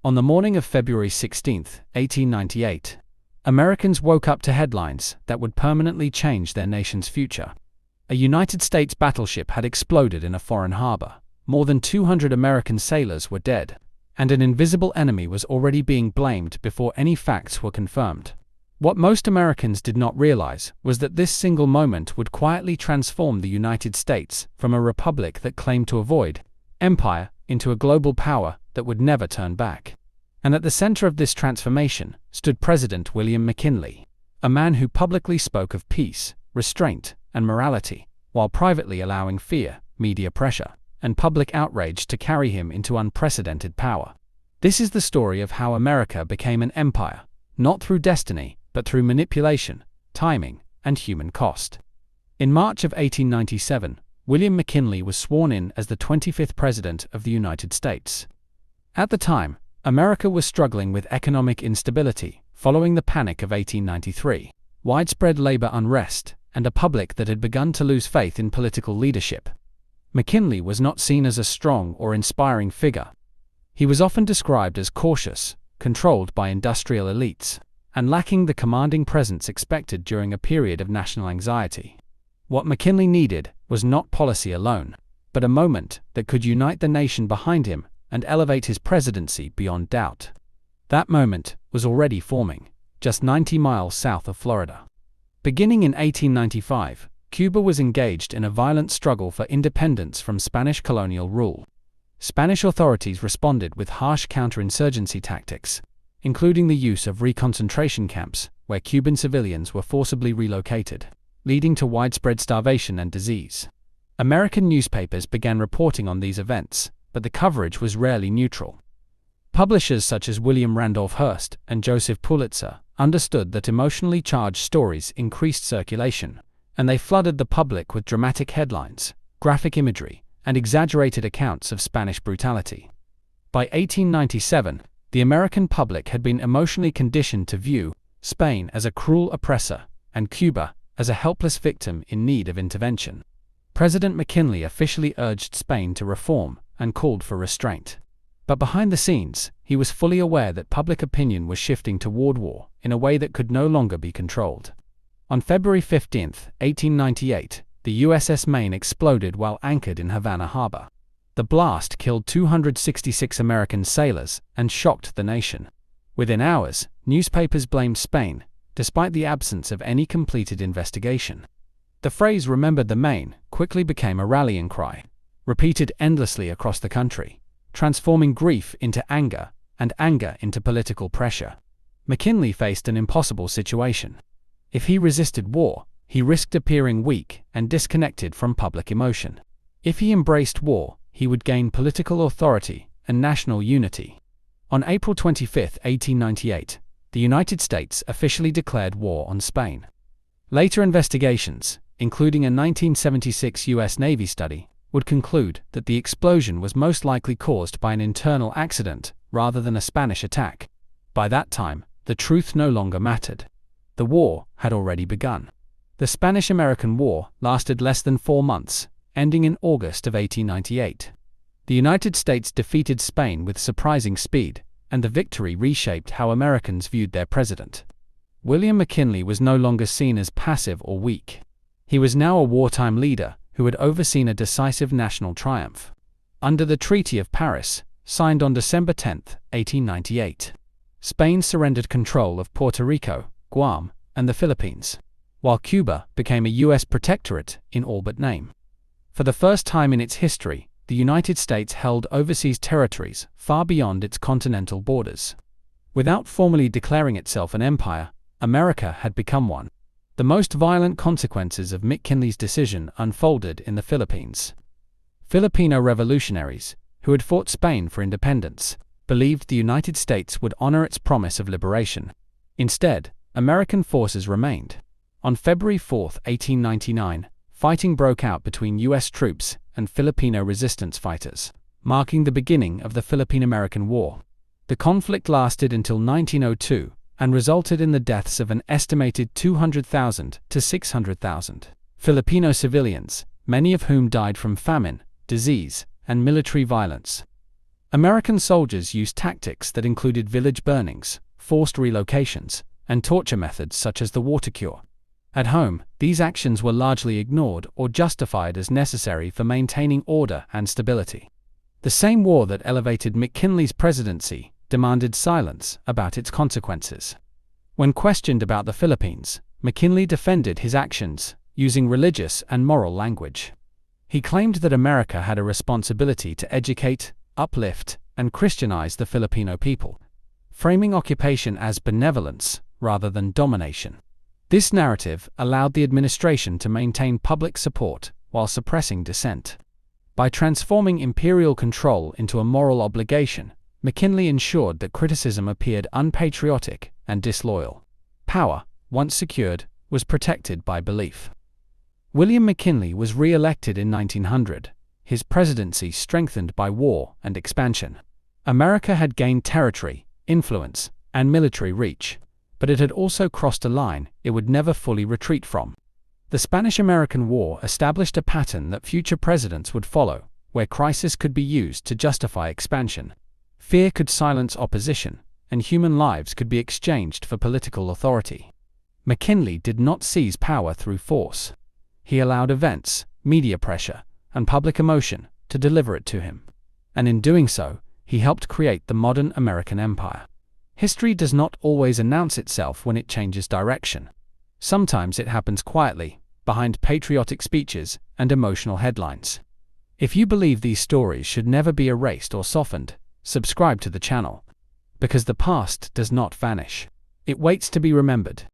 On the morning of February 16, 1898, Americans woke up to headlines that would permanently change their nation's future. A United States battleship had exploded in a foreign harbor. More than 200 American sailors were dead, and an invisible enemy was already being blamed before any facts were confirmed. What most Americans did not realize was that this single moment would quietly transform the United States from a republic that claimed to avoid empire into a global power that would never turn back. And at the center of this transformation stood President William McKinley, a man who publicly spoke of peace, restraint, and morality, while privately allowing fear, media pressure, and public outrage to carry him into unprecedented power. This is the story of how America became an empire, not through destiny, but through manipulation, timing, and human cost. In March of 1897, William McKinley was sworn in as the 25th President of the United States. At the time, America was struggling with economic instability following the Panic of 1893, widespread labor unrest, and a public that had begun to lose faith in political leadership. McKinley was not seen as a strong or inspiring figure. He was often described as cautious, controlled by industrial elites, and lacking the commanding presence expected during a period of national anxiety. What McKinley needed was not policy alone, but a moment that could unite the nation behind him and elevate his presidency beyond doubt. That moment was already forming, just 90 miles south of Florida. Beginning in 1895, Cuba was engaged in a violent struggle for independence from Spanish colonial rule. Spanish authorities responded with harsh counterinsurgency tactics, including the use of reconcentration camps, where Cuban civilians were forcibly relocated, leading to widespread starvation and disease. American newspapers began reporting on these events, but the coverage was rarely neutral. Publishers such as William Randolph Hearst and Joseph Pulitzer understood that emotionally charged stories increased circulation, and they flooded the public with dramatic headlines, graphic imagery, and exaggerated accounts of Spanish brutality. By 1897, the American public had been emotionally conditioned to view Spain as a cruel oppressor and Cuba as a helpless victim in need of intervention. President McKinley officially urged Spain to reform and called for restraint. But behind the scenes, he was fully aware that public opinion was shifting toward war in a way that could no longer be controlled. On February 15, 1898, the USS Maine exploded while anchored in Havana Harbor. The blast killed 266 American sailors and shocked the nation. Within hours, newspapers blamed Spain, despite the absence of any completed investigation. The phrase "Remember the Maine" quickly became a rallying cry, repeated endlessly across the country, transforming grief into anger and anger into political pressure. McKinley faced an impossible situation. If he resisted war, he risked appearing weak and disconnected from public emotion. If he embraced war, he would gain political authority and national unity. On April 25, 1898, the United States officially declared war on Spain. Later investigations, including a 1976 U.S. Navy study, would conclude that the explosion was most likely caused by an internal accident rather than a Spanish attack. By that time, the truth no longer mattered. The war had already begun. The Spanish-American War lasted less than 4 months, ending in August of 1898. The United States defeated Spain with surprising speed, and the victory reshaped how Americans viewed their president. William McKinley was no longer seen as passive or weak. He was now a wartime leader who had overseen a decisive national triumph. Under the Treaty of Paris, signed on December 10, 1898, Spain surrendered control of Puerto Rico, Guam, and the Philippines, while Cuba became a U.S. protectorate in all but name. For the first time in its history, the United States held overseas territories far beyond its continental borders. Without formally declaring itself an empire, America had become one. The most violent consequences of McKinley's decision unfolded in the Philippines. Filipino revolutionaries, who had fought Spain for independence, believed the United States would honor its promise of liberation. Instead, American forces remained. On February 4, 1899, fighting broke out between U.S. troops and Filipino resistance fighters, marking the beginning of the Philippine-American War. The conflict lasted until 1902 and resulted in the deaths of an estimated 200,000 to 600,000 Filipino civilians, many of whom died from famine, disease, and military violence. American soldiers used tactics that included village burnings, forced relocations, and torture methods such as the water cure. At home, these actions were largely ignored or justified as necessary for maintaining order and stability. The same war that elevated McKinley's presidency demanded silence about its consequences. When questioned about the Philippines, McKinley defended his actions using religious and moral language. He claimed that America had a responsibility to educate, uplift, and Christianize the Filipino people, framing occupation as benevolence rather than domination. This narrative allowed the administration to maintain public support while suppressing dissent. By transforming imperial control into a moral obligation, McKinley ensured that criticism appeared unpatriotic and disloyal. Power, once secured, was protected by belief. William McKinley was re-elected in 1900, his presidency strengthened by war and expansion. America had gained territory, influence, and military reach, but it had also crossed a line it would never fully retreat from. The Spanish-American War established a pattern that future presidents would follow, where crisis could be used to justify expansion. Fear could silence opposition, and human lives could be exchanged for political authority. McKinley did not seize power through force. He allowed events, media pressure, and public emotion to deliver it to him. And in doing so, he helped create the modern American empire. History does not always announce itself when it changes direction. Sometimes it happens quietly, behind patriotic speeches and emotional headlines. If you believe these stories should never be erased or softened, subscribe to the channel. Because the past does not vanish. It waits to be remembered.